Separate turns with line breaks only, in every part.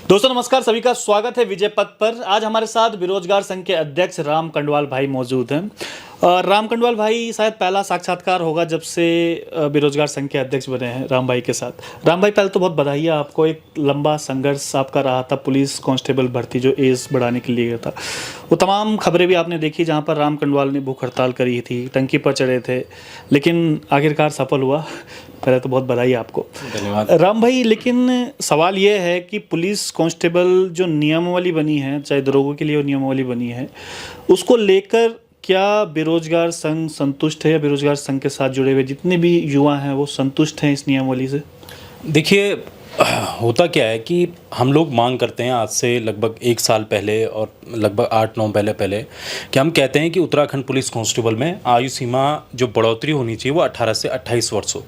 दोस्तों नमस्कार, सभी का स्वागत है विजय पथ पर। आज हमारे साथ बेरोजगार संघ के अध्यक्ष राम कंडवाल भाई मौजूद हैं। राम कंडवाल भाई शायद पहला साक्षात्कार होगा जब से बेरोजगार संघ के अध्यक्ष बने हैं राम भाई के साथ। राम भाई पहले तो बहुत बधाई है आपको, एक लंबा संघर्ष आपका रहा था पुलिस कांस्टेबल भर्ती जो एज बढ़ाने के लिए था। वो तमाम खबरें भी आपने देखी जहाँ पर राम कंडवाल ने भूख हड़ताल करी थी, टंकी पर चढ़े थे, लेकिन आखिरकार सफल हुआ। पहले तो बहुत बधाई आपको।
धन्यवाद
राम भाई, लेकिन सवाल ये है कि पुलिस कांस्टेबल जो नियमावली बनी है, चाहे दरोगों के लिए नियमावली बनी है, उसको लेकर क्या बेरोजगार संघ संतुष्ट है या बेरोजगार संघ के साथ जुड़े हुए जितने भी युवा हैं वो संतुष्ट हैं इस नियमावली से?
देखिए, होता क्या है कि हम लोग मांग करते हैं आज से लगभग 1 साल पहले और लगभग 8-9 पहले कि हम कहते हैं कि उत्तराखंड पुलिस कांस्टेबल में आयु सीमा जो बढ़ोतरी होनी चाहिए वो 18 से 28 वर्ष हो।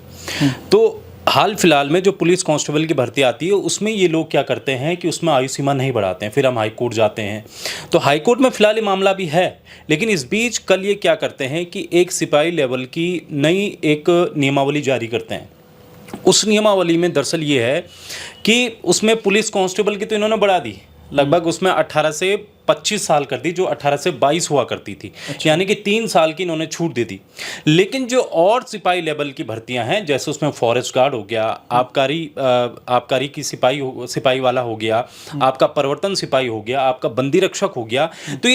तो हाल फिलहाल में जो पुलिस कांस्टेबल की भर्ती आती है उसमें ये लोग क्या करते हैं कि उसमें आयु सीमा नहीं बढ़ाते हैं, फिर हम हाई कोर्ट जाते हैं। तो हाई कोर्ट में फिलहाल ये मामला भी है, लेकिन इस बीच कल ये क्या करते हैं कि एक सिपाही लेवल की नई एक नियमावली जारी करते हैं। उस नियमावली में दरअसल ये है कि उसमें पुलिस कांस्टेबल की तो इन्होंने बढ़ा दी, लगभग उसमें 18 से 25 साल कर दी, जो 18 से 22 हुआ करती थी।
अच्छा।
यानी कि 3 साल की इन्होंने छूट दे दी। लेकिन जो और सिपाही लेवल की भर्तियां हैं, जैसे उसमें फॉरेस्ट गार्ड हो गया, आबकारी की सिपाही वाला हो गया, आपका प्रवर्तन सिपाही हो गया, आपका बंदी रक्षक हो गया, तो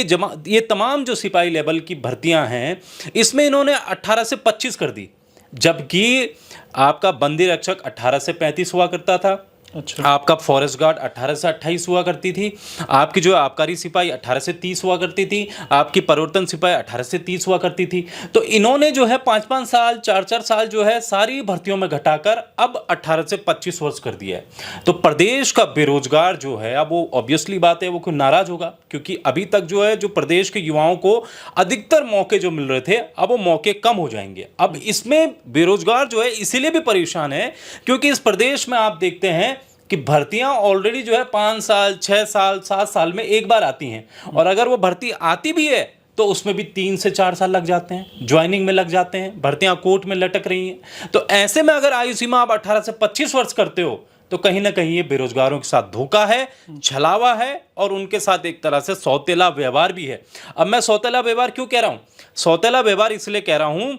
ये तमाम जो सिपाही लेवल की भर्तियां हैं इसमें इन्होंने 18 से 25 कर दी। जबकि आपका बंदी रक्षक 18 से 35 हुआ करता था।
अच्छा।
आपका फॉरेस्ट गार्ड 18 से 28 हुआ करती थी। आपकी जो आबकारी सिपाही 18 से 30 हुआ करती थी। आपकी प्रवर्तन सिपाही 18 से 30 हुआ करती थी। तो इन्होंने जो है 5-5 साल 4-4 साल जो है सारी भर्तियों में घटाकर अब 18 से 25 वर्ष कर दिया है। तो प्रदेश का बेरोजगार जो है, अब वो ऑब्वियसली बात है वो कोई नाराज होगा, क्योंकि अभी तक जो है जो प्रदेश के युवाओं को अधिकतर मौके जो मिल रहे थे अब वो मौके कम हो जाएंगे। अब इसमें बेरोजगार जो है इसीलिए भी परेशान है क्योंकि इस प्रदेश में आप देखते हैं कि भर्तियां ऑलरेडी जो है 5 साल 6 साल 7 साल में एक बार आती हैं, और अगर वो भर्ती आती भी है तो उसमें भी 3 से 4 साल लग जाते हैं, ज्वाइनिंग में लग जाते हैं, भर्तियां कोर्ट में लटक रही हैं। तो ऐसे में अगर आयु सीमा आप 18 से 25 वर्ष करते हो तो कहीं ना कहीं ये बेरोजगारों के साथ धोखा है, छलावा है, और उनके साथ एक तरह से सौतेला व्यवहार भी है। अब मैं सौतेला व्यवहार क्यों कह रहा हूं? सौतेला व्यवहार इसलिए कह रहा हूं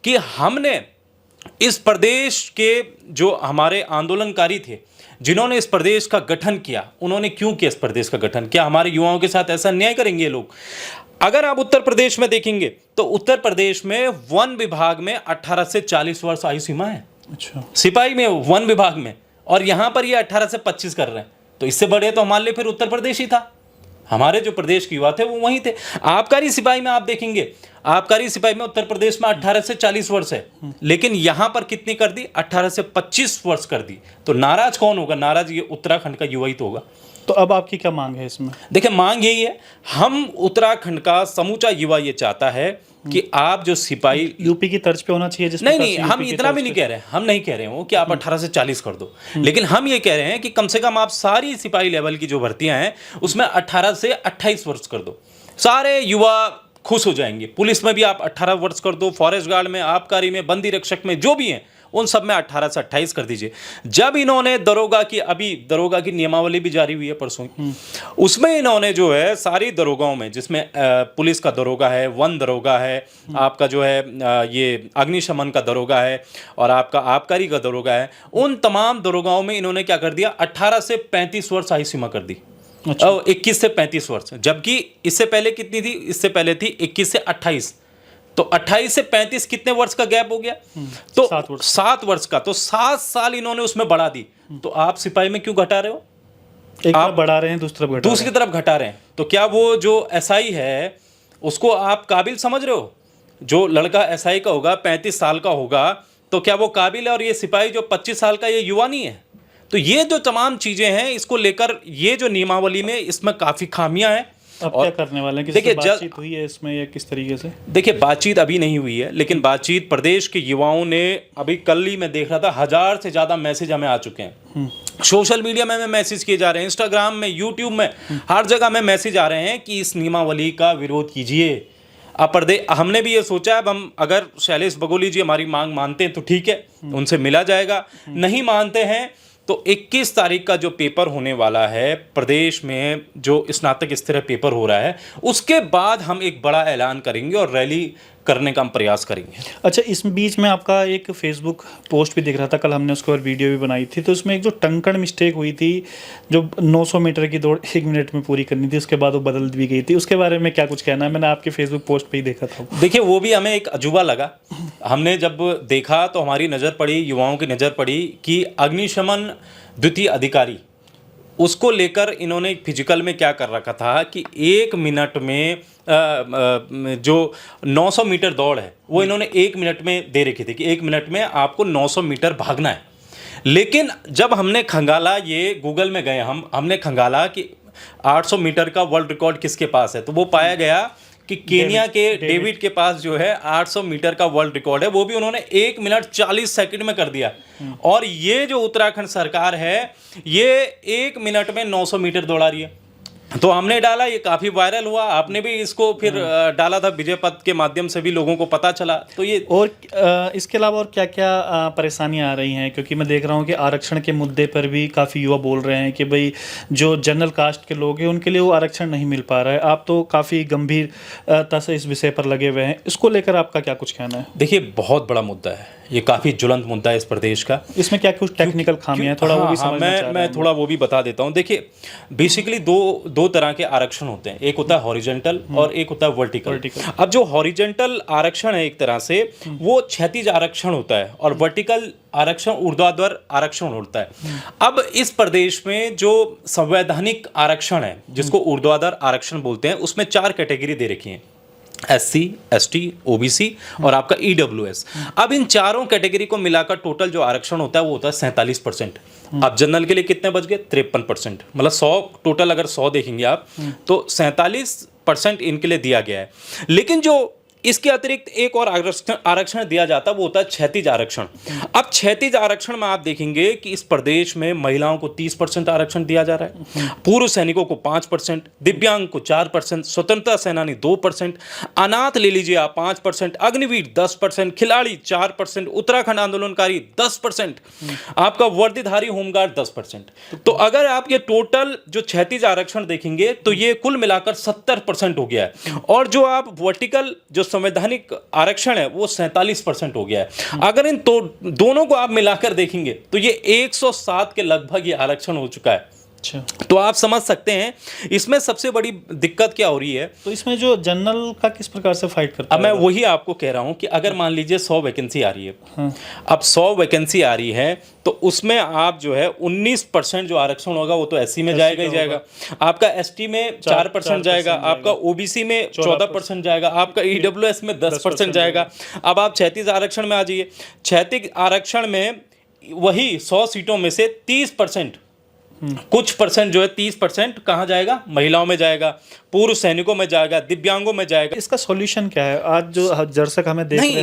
कि हमने इस प्रदेश के जो हमारे आंदोलनकारी थे, जिन्होंने इस प्रदेश का गठन किया, उन्होंने क्यों किया इस प्रदेश का गठन? क्या हमारे युवाओं के साथ ऐसा अन्याय करेंगे ये लोग? अगर आप उत्तर प्रदेश में देखेंगे तो उत्तर प्रदेश में वन विभाग में 18 से 40 वर्ष आयु सीमा है।
अच्छा।
सिपाही में, वन विभाग में, और यहां पर ये 18 से 25 कर रहे हैं। तो इससे बड़े तो हमारे लिए फिर उत्तर प्रदेश ही था। हमारे जो प्रदेश के युवा थे वो वहीं थे। आबकारी सिपाही में आप देखेंगे, आबकारी सिपाही में उत्तर प्रदेश में 18 से 40 वर्ष है, लेकिन यहां पर कितनी कर दी? 18 से 25 वर्ष कर दी। तो नाराज कौन होगा? नाराज ये उत्तराखंड का युवा ही तो होगा।
तो अब आपकी क्या मांग है इसमें?
देखिए, मांग यही है, हम उत्तराखंड का समूचा युवा ये चाहता है कि आप जो सिपाही
यूपी की तर्ज पे होना चाहिए जिस
नहीं, हम इतना भी नहीं कह रहे हैं, हम नहीं कह रहे हो कि आप 18 से 40 कर दो, लेकिन हम ये कह रहे हैं कि कम से कम आप सारी सिपाही लेवल की जो भर्तियां हैं उसमें 18 से 28 वर्ष कर दो। सारे युवा खुश हो जाएंगे। पुलिस में भी आप 18 वर्ष कर दो, फॉरेस्ट गार्ड में, आबकारी में, बंदी रक्षक में, जो भी हैं उन सब में 18 से 28 कर दीजिए। जब इन्होंने दरोगा की नियमावली भी जारी हुई है परसों, उसमें इन्होंने जो है सारी दरोगाओं में, जिसमें पुलिस का दरोगा है, वन दरोगा है, आपका जो है ये अग्निशमन का दरोगा है, और आपका आबकारी का दरोगा है, उन तमाम दरोगाओं में इन्होंने क्या कर दिया? 18 से 35 वर्ष आयु सीमा कर दी।
अच्छा।
21 से 35 वर्ष, जबकि इससे पहले कितनी थी? इससे पहले थी 21 से 28। तो 28 से 35 कितने वर्ष का गैप हो गया? तो 7 वर्ष का, तो 7 साल इन्होंने उसमें बढ़ा दी। तो आप सिपाही में क्यों घटा रहे हो?
एक तरफ बढ़ा रहे हैं, दूसरी
तरफ घटा रहे हैं। तो क्या वो जो एसआई है उसको आप काबिल समझ रहे हो? जो लड़का एसआई का होगा, 35 साल का होगा, तो क्या वो काबिल है? और ये सिपाही जो 25 साल का, ये युवा नहीं है? तो ये जो तमाम चीजें हैं, इसको लेकर ये जो नियमावली में, इसमें काफी खामियां हैं।
अब क्या करने वाले हैं? किसी से बातचीत हुई है इसमें या किस तरीके से?
देखिए, बातचीत अभी नहीं हुई है, लेकिन बातचीत प्रदेश के युवाओं ने, अभी कल ही मैं देख रहा था, 1000 से ज्यादा मैसेज हमें आ चुके हैं। सोशल मीडिया में मैसेज किए जा रहे हैं, इंस्टाग्राम में, यूट्यूब में, हर जगह में मैसेज आ रहे हैं कि इस नियमावली का विरोध कीजिए। हमने भी ये सोचा, अब हम अगर शैलेश बगोली जी हमारी मांग मानते हैं तो ठीक है, उनसे मिला जाएगा। नहीं मानते हैं तो 21 तारीख का जो पेपर होने वाला है, प्रदेश में जो स्नातक स्तरीय पेपर हो रहा है, उसके बाद हम एक बड़ा ऐलान करेंगे और रैली करने का हम प्रयास करेंगे।
अच्छा, इस बीच में आपका एक फेसबुक पोस्ट भी दिख रहा था, कल हमने उसके ऊपर वीडियो भी बनाई थी, तो उसमें एक जो टंकण मिस्टेक हुई थी, जो 900 मीटर की दौड़ 1 मिनट में पूरी करनी थी, उसके बाद वो बदल भी गई थी, उसके बारे में क्या कुछ कहना है? मैंने आपके फेसबुक पोस्ट पे ही देखा था।
देखिए, वो भी हमें एक अजूबा लगा। हमने जब देखा तो हमारी नज़र पड़ी, युवाओं की नज़र पड़ी कि अग्निशमन द्वितीय अधिकारी, उसको लेकर इन्होंने फिजिकल में क्या कर रखा था कि 1 मिनट में जो 900 मीटर दौड़ है वो इन्होंने 1 मिनट में दे रखी थी कि 1 मिनट में आपको 900 मीटर भागना है। लेकिन जब हमने खंगाला, ये गूगल में गए हमने खंगाला कि 800 मीटर का वर्ल्ड रिकॉर्ड किसके पास है, तो वो पाया गया कि केनिया के डेविड के पास जो है 800 मीटर का वर्ल्ड रिकॉर्ड है, वो भी उन्होंने 1 मिनट 40 सेकंड में कर दिया। और ये जो उत्तराखंड सरकार है, ये 1 मिनट में 900 मीटर दौड़ा रही है। तो हमने डाला, ये काफ़ी वायरल हुआ, आपने भी इसको फिर डाला था, विजय पथ के माध्यम से भी लोगों को पता चला। तो ये
और इसके अलावा और क्या क्या परेशानियां आ रही हैं? क्योंकि मैं देख रहा हूं कि आरक्षण के मुद्दे पर भी काफ़ी युवा बोल रहे हैं कि भाई जो जनरल कास्ट के लोग हैं उनके लिए वो आरक्षण नहीं मिल पा रहा है। आप तो काफ़ी गंभीरता से इस विषय पर लगे हुए हैं, इसको लेकर आपका क्या कुछ कहना है?
देखिए, बहुत बड़ा मुद्दा है, ये काफ़ी ज्वलंत मुद्दा है इस प्रदेश का।
इसमें क्या कुछ टेक्निकल खामियां हैं, थोड़ा वो भी समझना चाह रहे हैं।
मैं थोड़ा वो भी बता देता हूँ। देखिए, बेसिकली दो तरह के आरक्षण होते हैं, एक होता है हॉरिजॉन्टल और एक होता है वर्टिकल। अब जो हॉरिजॉन्टल आरक्षण है, एक तरह से वो क्षैतिज आरक्षण होता है, और वर्टिकल आरक्षण ऊर्ध्वाधर आरक्षण होता है। अब इस प्रदेश में जो संवैधानिक आरक्षण है, जिसको ऊर्ध्वाधर आरक्षण बोलते हैं, उसमें 4 कैटेगरी दे रखी हैं, SC, ST, OBC और आपका EWS। अब इन चारों कैटेगरी को मिलाकर टोटल जो आरक्षण होता है वो होता है 47%। अब जनरल के लिए कितने बच गए? 53%। मतलब 100 टोटल, अगर 100 देखेंगे आप तो 47% इनके लिए दिया गया है। लेकिन जो इसके अतिरिक्त एक और आरक्षण दिया जाता है, वो होता है क्षैतिज आरक्षण। अब क्षैतिज आरक्षण में आप देखेंगे कि इस प्रदेश में महिलाओं को 30% आरक्षण दिया जा रहा है, पूर्व सैनिकों को 5%, दिव्यांग को 4%, स्वतंत्रता सेनानी 2%, अनाथ ले लीजिए आप 5%, अग्निवीर 10%, खिलाड़ी 4%, उत्तराखंड आंदोलनकारी 10%, आपका वर्दीधारी होमगार्ड 10%। तो अगर आप ये टोटल जो क्षैतिज आरक्षण देखेंगे तो ये कुल मिलाकर 70% हो गया है। और जो आप वर्टिकल जो संवैधानिक आरक्षण है वो 47% हो गया है। अगर इन दोनों को आप मिलाकर देखेंगे तो ये 107 के लगभग ये आरक्षण हो चुका है।
अच्छा,
तो आप समझ सकते हैं इसमें सबसे बड़ी दिक्कत क्या हो रही है।
तो इसमें जो जनरल का किस प्रकार से फाइट करता है?
अब मैं वही आपको कह रहा हूं कि अगर मान लीजिए 100 वैकेंसी आ रही है, अब 100 वैकेंसी आ रही है तो उसमें आप जो है 19% जो आरक्षण होगा वो तो SC में जाएगा ही जाएगा, आपका ST में 4% जाएगा, आपका OBC में 14% जाएगा, आपका EWS में 10% जाएगा। अब आप क्षैतिज आरक्षण में आ जाइए, क्षैतिज आरक्षण में वही 100 सीटों में से 30%, कुछ परसेंट जो है 30% कहाँ जाएगा? महिलाओं में जाएगा, पूर्व सैनिकों में जाएगा, दिव्यांगों में जाएगा।
इसका सॉल्यूशन क्या है? आज जो दर्शक हमें देख रहे होंगे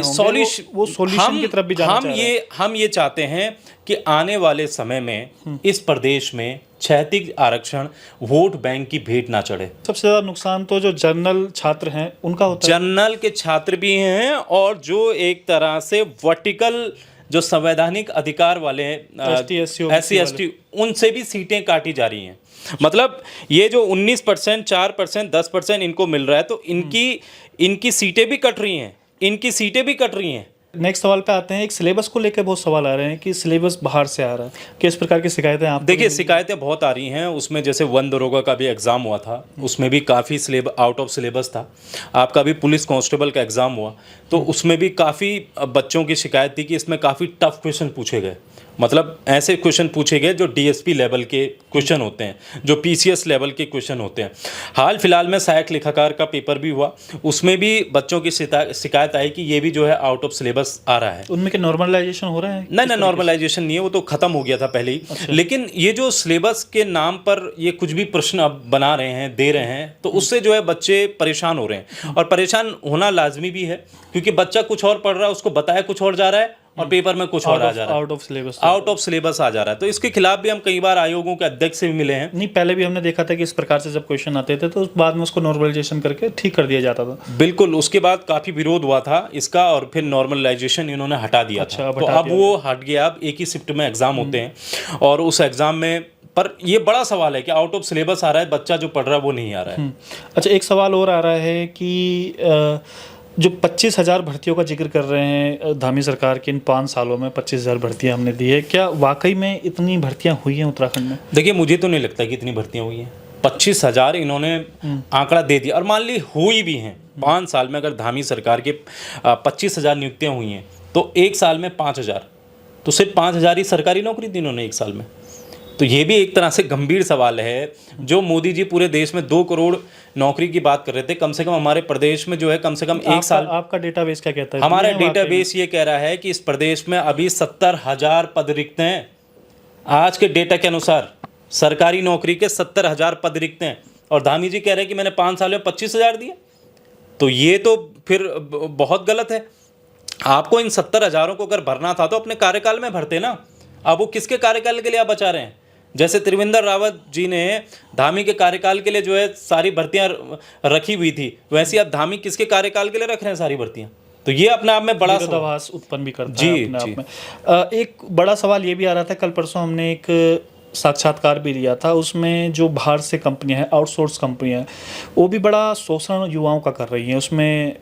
वो सॉल्यूशन की तरफ भी जाना चाह रहे हैं।
हम ये चाहते हैं कि आने वाले समय में इस प्रदेश में क्षैतिज आरक्षण वोट बैंक की भेंट ना चढ़े।
सबसे ज्यादा नुकसान तो जो जनरल छात्र हैं उनका होता है।
जनरल के छात्र भी हैं और जो एक तरह से वर्टिकल जो संवैधानिक अधिकार वाले हैं, SC ST, उनसे भी सीटें काटी जा रही हैं। मतलब ये जो 19%, 4%, 10% इनको मिल रहा है, तो इनकी सीटें भी कट रही हैं,
नेक्स्ट सवाल पे आते हैं। एक सिलेबस को लेकर बहुत सवाल आ रहे हैं कि सिलेबस बाहर से आ रहा है, किस प्रकार की शिकायतें आप?
देखिए, शिकायतें बहुत आ रही हैं। उसमें जैसे वन दरोगा का भी एग्ज़ाम हुआ था, उसमें भी काफ़ी आउट ऑफ सिलेबस था। आपका भी पुलिस कांस्टेबल का एग्ज़ाम हुआ तो उसमें भी काफ़ी बच्चों की शिकायत थी कि इसमें काफ़ी टफ क्वेश्चन पूछे गए। मतलब ऐसे क्वेश्चन पूछे गए जो DSP लेवल के क्वेश्चन होते हैं, जो PCS लेवल के क्वेश्चन होते हैं। हाल फिलहाल में सहायक लेखाकार का पेपर भी हुआ, उसमें भी बच्चों की शिकायत आई कि ये भी जो है आउट ऑफ सिलेबस आ रहा है।
उनमें क्या नॉर्मलाइजेशन हो रहा है?
नहीं, नॉर्मलाइजेशन नहीं है, वो तो खत्म हो गया था पहले ही। अच्छा। लेकिन ये जो सिलेबस के नाम पर ये कुछ भी प्रश्न अब बना रहे हैं, दे रहे हैं, तो उससे जो है बच्चे परेशान हो रहे हैं। और परेशान होना लाजमी भी है, क्योंकि बच्चा कुछ और पढ़ रहा है, उसको बताया कुछ और जा रहा है और पेपर में कुछ और आ जा रहा है,
out of syllabus.
Out of syllabus आ जा रहा है। तो इसके खिलाफ भी हम कई बार आयोगों के अध्यक्ष से भी मिले हैं।
नहीं, पहले भी हमने देखा था कि इस प्रकार से जब क्वेश्चन आते थे तो बाद में उसको नॉर्मलाइजेशन करके ठीक कर दिया जाता था।
बिल्कुल, उसके बाद काफी विरोध हुआ था इसका और फिर नॉर्मलाइजेशन इन्होंने हटा दिया था। तो अब वो हट गया, अब एक ही शिफ्ट में एग्जाम होते हैं और उस एग्जाम में, पर ये बड़ा सवाल है कि आउट ऑफ सिलेबस आ रहा है, बच्चा जो पढ़ रहा है वो नहीं आ रहा है।
अच्छा, एक सवाल और आ रहा है कि जो 25,000 भर्तियों का जिक्र कर रहे हैं धामी सरकार के, इन 5 सालों में 25,000 भर्तियां हमने दी है, क्या वाकई में इतनी भर्तियां हुई हैं उत्तराखंड में?
देखिए, मुझे तो नहीं लगता कि इतनी भर्तियां हुई हैं। 25,000 इन्होंने आंकड़ा दे दिया, और मान ली हुई भी हैं 5 साल में। अगर धामी सरकार के 25,000 नियुक्तियां हुई हैं तो एक साल में 5,000, तो सिर्फ 5,000 ही सरकारी नौकरी दी इन्होंने एक साल में। तो ये भी एक तरह से गंभीर सवाल है। जो मोदी जी पूरे देश में 2 करोड़ नौकरी की बात कर रहे थे, कम से कम हमारे प्रदेश में जो है कम से कम एक साल।
आपका डेटाबेस क्या कहता है?
हमारा डेटाबेस ये कह रहा है कि इस प्रदेश में अभी 70,000 पद रिक्त हैं। आज के डेटा के अनुसार सरकारी नौकरी के 70,000 पद रिक्त हैं, और धामी जी कह रहे हैं कि मैंने 5 साल में 25,000 दिए। तो ये तो फिर बहुत गलत है। आपको इन 70,000 को अगर भरना था तो अपने कार्यकाल में भरते ना। अब वो किसके कार्यकाल के लिए आप बचा रहे हैं? जैसे त्रिवेंद्र रावत जी ने धामी के कार्यकाल के लिए जो है सारी भर्तियां रखी हुई थी, वैसे अब धामी किसके कार्यकाल के लिए रख रहे हैं सारी भर्तियां? तो ये अपने आप में बड़ा
विरोधाभास उत्पन्न भी करता
जी,
है अपने आप में। एक बड़ा सवाल ये भी आ रहा था, कल परसों हमने एक साक्षात्कार भी लिया था, उसमें जो बाहर से कंपनियां हैं, आउटसोर्स कंपनियां हैं, वो भी बड़ा शोषण युवाओं का कर रही हैं। उसमें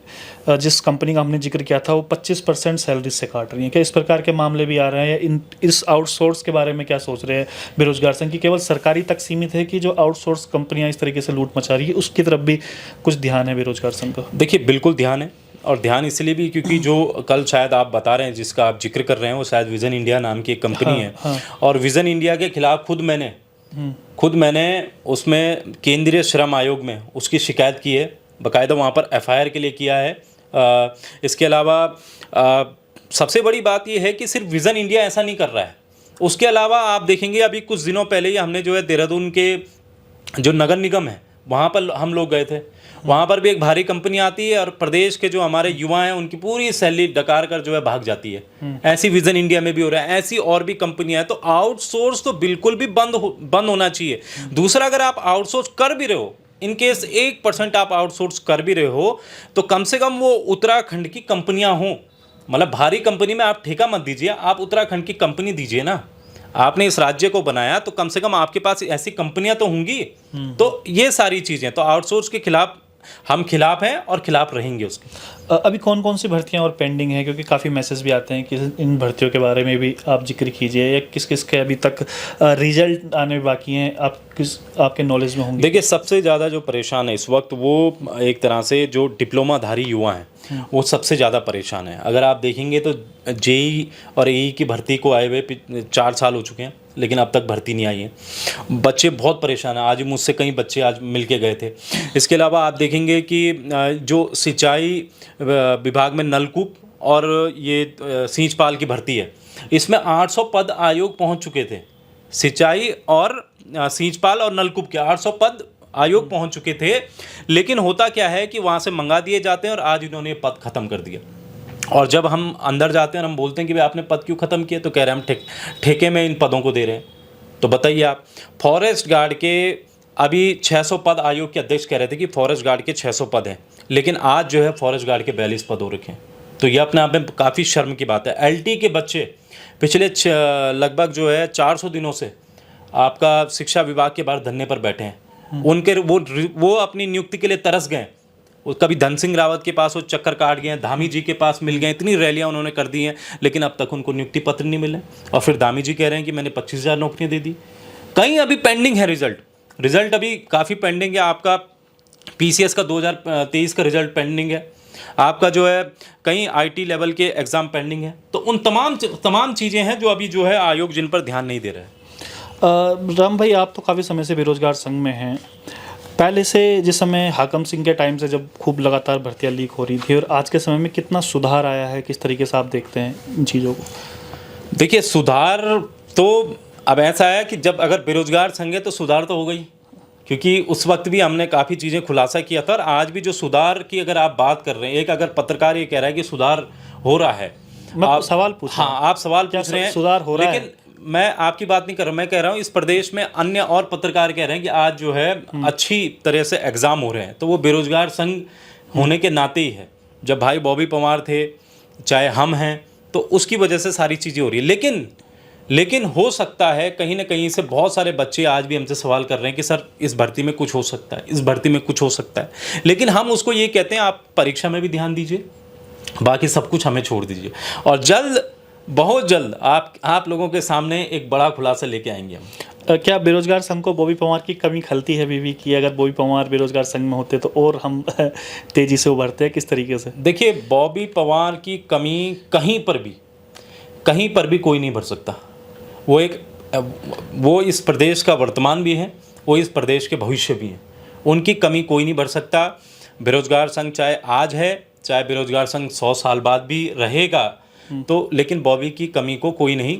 जिस कंपनी का हमने जिक्र किया था वो 25% सैलरी से काट रही हैं। क्या इस प्रकार के मामले भी आ रहे हैं? इस आउटसोर्स के बारे में क्या सोच रहे हैं बेरोजगार संघ की? केवल सरकारी तक सीमित है कि जो आउटसोर्स कंपनियां इस तरीके से लूट मचा रही है उसकी तरफ भी कुछ ध्यान है बेरोजगार संघ का?
देखिए, बिल्कुल ध्यान है, और ध्यान इसलिए भी क्योंकि जो कल शायद आप बता रहे हैं, जिसका आप जिक्र कर रहे हैं, वो शायद विजन इंडिया नाम की एक कंपनी है। और विजन इंडिया के खिलाफ खुद मैंने उसमें केंद्रीय श्रम आयोग में उसकी शिकायत की है, बाकायदा वहाँ पर FIR के लिए किया है। इसके अलावा सबसे बड़ी बात यह है कि सिर्फ विजन इंडिया ऐसा नहीं कर रहा है। उसके अलावा आप देखेंगे, अभी कुछ दिनों पहले ही हमने जो है देहरादून के जो नगर निगम है वहाँ पर हम लोग गए थे। वहाँ पर भी एक भारी कंपनी आती है और प्रदेश के जो हमारे युवा हैं उनकी पूरी सैलरी डकार कर जो है भाग जाती है। ऐसी विजन इंडिया में भी हो रहा है, ऐसी और भी कंपनियां हैं। तो आउटसोर्स तो बिल्कुल भी बंद होना चाहिए। दूसरा, अगर आप आउटसोर्स कर भी रहे हो, इन केस 1% आप आउटसोर्स कर भी रहे हो, तो कम से कम वो उत्तराखंड की कंपनियां हों। मतलब भारी कंपनी में आप ठेका मत दीजिए, आप उत्तराखंड की कंपनी दीजिए ना। आपने इस राज्य को बनाया तो कम से कम आपके पास ऐसी कंपनियां तो होंगी। तो ये सारी चीज़ें, तो आउटसोर्स के खिलाफ हम खिलाफ हैं और खिलाफ रहेंगे उसके।
अभी कौन कौन सी भर्तियां और पेंडिंग हैं? क्योंकि काफ़ी मैसेज भी आते हैं कि इन भर्तियों के बारे में भी आप जिक्र कीजिए, या किस किस के अभी तक रिजल्ट आने बाकी हैं, आपके नॉलेज में होंगे?
देखिए, सबसे ज़्यादा जो परेशान है इस वक्त वो एक तरह से जो डिप्लोमाधारी युवा हैं वो सबसे ज़्यादा परेशान है। अगर आप देखेंगे तो JEE और AE की भर्ती को आए हुए 4 साल हो चुके हैं, लेकिन अब तक भर्ती नहीं आई है। बच्चे बहुत परेशान हैं। आज मुझसे कई बच्चे आज मिल के गए थे। इसके अलावा आप देखेंगे कि जो सिंचाई विभाग में नलकूप और ये सींचपाल की भर्ती है, इसमें 800 पद आयोग पहुंच चुके थे। सिंचाई और सींचपाल और नलकूप के 800 पद आयोग पहुंच चुके थे, लेकिन होता क्या है कि वहाँ से मंगा दिए जाते हैं और आज इन्होंने ये पद ख़त्म कर दिया। और जब हम अंदर जाते हैं और हम बोलते हैं कि भाई आपने पद क्यों ख़त्म किए, तो कह रहे हैं हम ठेके में इन पदों को दे रहे हैं। तो बताइए आप, फॉरेस्ट गार्ड के अभी 600 पद आयोग के अध्यक्ष कह रहे थे कि फॉरेस्ट गार्ड के 600 पद हैं, लेकिन आज जो है फॉरेस्ट गार्ड के 42 पद हो रखे हैं। तो ये अपने आप में काफ़ी शर्म की बात है। LT के बच्चे पिछले लगभग जो है 400 दिनों से आपका शिक्षा विभाग के बाहर धरने पर बैठे हैं। उनके वो अपनी नियुक्ति के लिए तरस गए। कभी धन सिंह रावत के पास वो चक्कर काट गए, धामी जी के पास मिल गए, इतनी रैलियां उन्होंने कर दी हैं, लेकिन अब तक उनको नियुक्ति पत्र नहीं मिले। और फिर धामी जी कह रहे हैं कि मैंने 25,000 नौकरियां दे दी। कहीं अभी पेंडिंग है रिजल्ट अभी काफ़ी पेंडिंग है। आपका PCS का 2023 का रिजल्ट पेंडिंग है। आपका जो है कहीं IT लेवल के एग्ज़ाम पेंडिंग है। तो उन तमाम चीज़ें हैं जो अभी जो है आयोग जिन पर ध्यान नहीं दे रहा है।
राम भाई, आप तो काफ़ी समय से बेरोजगार संघ में हैं। पहले से जिस समय हाकम सिंह के टाइम से जब खूब लगातार भर्तियां लीक हो रही थी, और आज के समय में कितना सुधार आया है, किस तरीके से आप देखते हैं इन चीज़ों को?
देखिए, सुधार तो अब ऐसा है कि जब अगर बेरोजगार संघ है तो सुधार तो हो गई, क्योंकि उस वक्त भी हमने काफ़ी चीज़ें खुलासा किया था। और आज भी जो सुधार की अगर आप बात कर रहे हैं, एक अगर पत्रकार ये कह रहा है कि सुधार हो रहा है,
मैं सवाल पूछ रहा हूँ।
हाँ, आप सवाल पूछ रहे हैं,
सुधार हो रहा है?
लेकिन मैं आपकी बात नहीं कर रहा, मैं कह रहा हूँ इस प्रदेश में अन्य और पत्रकार कह रहे हैं कि आज जो है अच्छी तरह से एग्जाम हो रहे हैं, तो वो बेरोजगार संघ होने के नाते ही है। जब भाई बॉबी पवार थे, चाहे हम हैं, तो उसकी वजह से सारी चीज़ें हो रही है। लेकिन हो सकता है कहीं ना कहीं से बहुत सारे बच्चे आज भी हमसे सवाल कर रहे हैं कि सर इस भर्ती में कुछ हो सकता है, इस भर्ती में कुछ हो सकता है, लेकिन हम उसको ये कहते हैं आप परीक्षा में भी ध्यान दीजिए, बाकी सब कुछ हमें छोड़ दीजिए, और जल्द, बहुत जल्द आप लोगों के सामने एक बड़ा खुलासा लेके आएंगे हम।
क्या बेरोजगार संघ को बॉबी पवार की कमी खलती है बीवी की? अगर बॉबी पवार बेरोजगार संघ में होते तो और हम तेजी से उभरते हैं, किस तरीके से?
देखिए, बॉबी पवार की कमी कहीं पर भी कोई नहीं भर सकता। वो इस प्रदेश का वर्तमान भी है, वो इस प्रदेश के भविष्य भी हैं। उनकी कमी कोई नहीं भर सकता। बेरोजगार संघ चाहे आज है, चाहे बेरोजगार संघ 100 साल बाद भी रहेगा, तो लेकिन बॉबी की कमी को कोई नहीं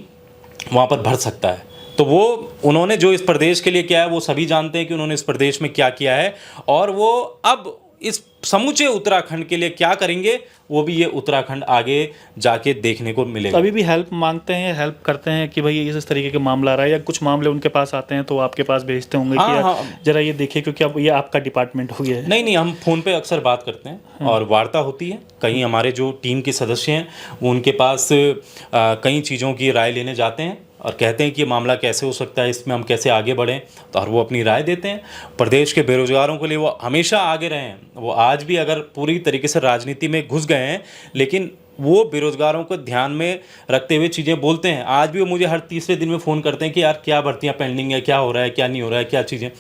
वहाँ पर भर सकता है। तो वो उन्होंने जो इस प्रदेश के लिए किया है, वो सभी जानते हैं कि उन्होंने इस प्रदेश में क्या किया है, और वो अब इस समूचे उत्तराखंड के लिए क्या करेंगे, वो भी ये उत्तराखंड आगे जाके देखने को मिलेगा।
अभी भी हेल्प मांगते हैं, हेल्प करते हैं कि भाई इस तरीके के मामला आ रहा है, या कुछ मामले उनके पास आते हैं तो आपके पास भेजते होंगे कि यार जरा ये देखिए, क्योंकि अब ये आपका डिपार्टमेंट हो गया है?
नहीं, हम फ़ोन पे अक्सर बात करते हैं और वार्ता होती है। कहीं हमारे जो टीम के सदस्य हैं वो उनके पास कई चीज़ों की राय लेने जाते हैं और कहते हैं कि ये मामला कैसे हो सकता है, इसमें हम कैसे आगे बढ़ें, तो और वो अपनी राय देते हैं। प्रदेश के बेरोजगारों के लिए वो हमेशा आगे रहे हैं। वो आज भी अगर पूरी तरीके से राजनीति में घुस गए हैं, लेकिन वो बेरोजगारों को ध्यान में रखते हुए चीज़ें बोलते हैं। आज भी वो मुझे हर तीसरे दिन में फ़ोन करते हैं कि यार क्या भर्तियां पेंडिंग है, क्या हो रहा है, क्या नहीं हो रहा है, क्या चीज़ें।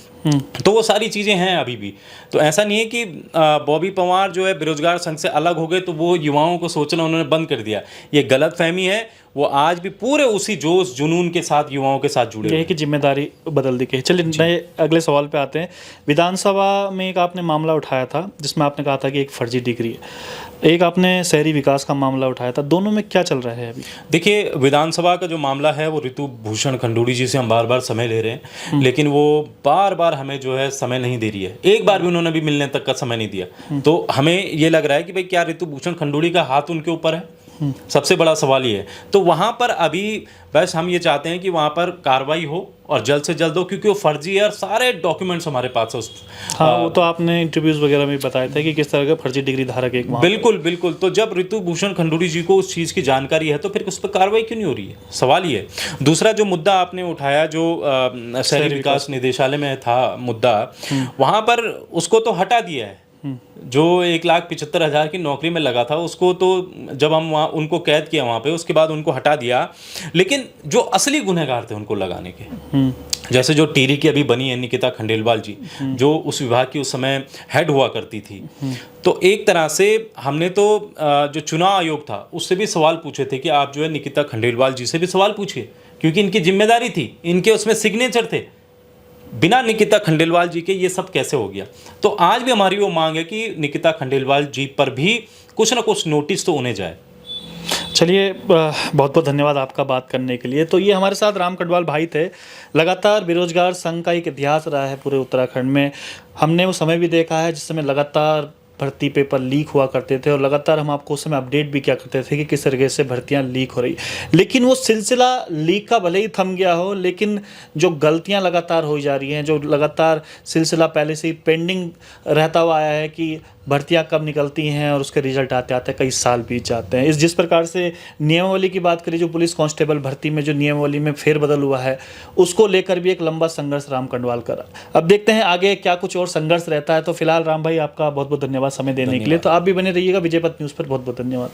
तो वो सारी चीज़ें हैं अभी भी। तो ऐसा नहीं है कि बॉबी पवार जो है बेरोजगार संघ से अलग हो गए तो वो युवाओं को सोचना उन्होंने बंद कर दिया। ये गलतफहमी है। वो आज भी पूरे उसी जोश जुनून के साथ युवाओं के साथ जुड़े
ये है कि जिम्मेदारी बदल दी गई। चलिए नए अगले सवाल पे आते हैं। विधानसभा में एक आपने मामला उठाया था जिसमें आपने कहा था कि एक फर्जी डिग्री है, एक आपने शहरी विकास का मामला उठाया था। दोनों में क्या चल रहा है अभी?
देखिए, विधानसभा का जो मामला है वो ऋतु भूषण खंडूड़ी जी से हम बार बार समय ले रहे हैं, लेकिन वो बार बार हमें जो है समय नहीं दे रही है। एक बार भी उन्होंने भी मिलने तक का समय नहीं दिया। तो हमें ये लग रहा है कि भाई क्या ऋतु भूषण खंडूड़ी का हाथ उनके ऊपर है? सबसे बड़ा सवाल ये है। तो वहाँ पर अभी बस हम ये चाहते हैं कि वहाँ पर कार्रवाई हो और जल्द से जल्द हो, क्योंकि वो फर्जी है और सारे डॉक्यूमेंट्स हमारे पास है उस।
हाँ, वो तो आपने इंटरव्यूज वगैरह में बताया था कि किस तरह का फर्जी डिग्री धारक एक
बिल्कुल। तो जब ऋतु भूषण खंडूड़ी जी को उस चीज़ की जानकारी है तो फिर उस पर कार्रवाई क्यों नहीं हो रही है? सवाल ये है। दूसरा जो मुद्दा आपने उठाया, जो शहरी विकास निदेशालय में था मुद्दा, वहाँ पर उसको तो हटा दिया है। जो 1,75,000 की नौकरी में लगा था उसको तो जब हम वहाँ उनको कैद किया वहाँ पे, उसके बाद उनको हटा दिया। लेकिन जो असली गुनहगार थे उनको लगाने के, जैसे जो टिहरी की अभी बनी है निकिता खंडेलवाल जी, जो उस विभाग की उस समय हेड हुआ करती थी, तो एक तरह से हमने तो जो चुनाव आयोग था उससे भी सवाल पूछे थे कि आप जो है निकिता खंडेलवाल जी से भी सवाल पूछिए, क्योंकि इनकी जिम्मेदारी थी, इनके उसमें सिग्नेचर थे। बिना निकिता खंडेलवाल जी के ये सब कैसे हो गया? तो आज भी हमारी वो मांग है कि निकिता खंडेलवाल जी पर भी कुछ ना कुछ नोटिस तो उन्हें जाए।
चलिए, बहुत बहुत धन्यवाद आपका बात करने के लिए। तो ये हमारे साथ राम कटवाल भाई थे। लगातार बेरोजगार संघ का एक इतिहास रहा है पूरे उत्तराखंड में। हमने वो समय भी देखा है जिस समय लगातार भर्ती पेपर लीक हुआ करते थे और लगातार हम आपको उस समय अपडेट भी किया करते थे कि किस तरीके से भर्तियां लीक हो रही। लेकिन वो सिलसिला लीक का भले ही थम गया हो, लेकिन जो गलतियां लगातार हो जा रही हैं, जो लगातार सिलसिला पहले से ही पेंडिंग रहता हुआ आया है कि भर्तियां कब निकलती हैं और उसके रिजल्ट आते आते कई साल बीत जाते हैं। जिस प्रकार से नियमावली की बात करें, जो पुलिस कांस्टेबल भर्ती में जो नियमावली में फेरबदल हुआ है, उसको लेकर भी एक लंबा संघर्ष राम कंडवाल करा। अब देखते हैं आगे क्या कुछ और संघर्ष रहता है। तो फिलहाल राम भाई, आपका बहुत बहुत धन्यवाद समय देने के लिए। तो आप भी बने रहिएगा विजय पथ न्यूज़ पर। बहुत बहुत धन्यवाद।